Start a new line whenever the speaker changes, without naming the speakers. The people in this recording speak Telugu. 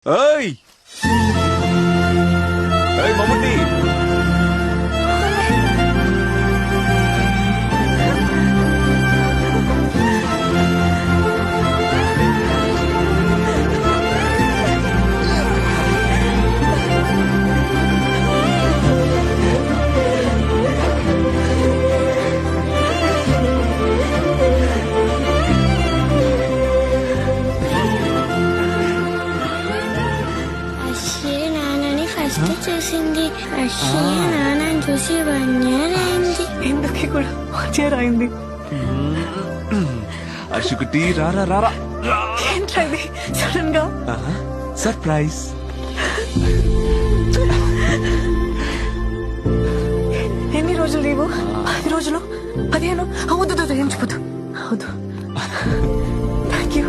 ఏయ్ ఏయ్ మమ్ముట్టి
అశ్వే నాన్నని ఫస్ట్ చూసింది. అశ్వే నాన్నని చూసి 1 year అయింది.
ఎందుకు కూడా వచ్చేరాయింది.
అశుకుటి రారా రారా
ఏంట్రా ఇది సడన్ గా?
సర్ప్రైజ్.
ఎన్ని రోజులు లేవు? 10 రోజులు, 15. అవుదు ఎంచిపోతు. అవుదు. Thank you.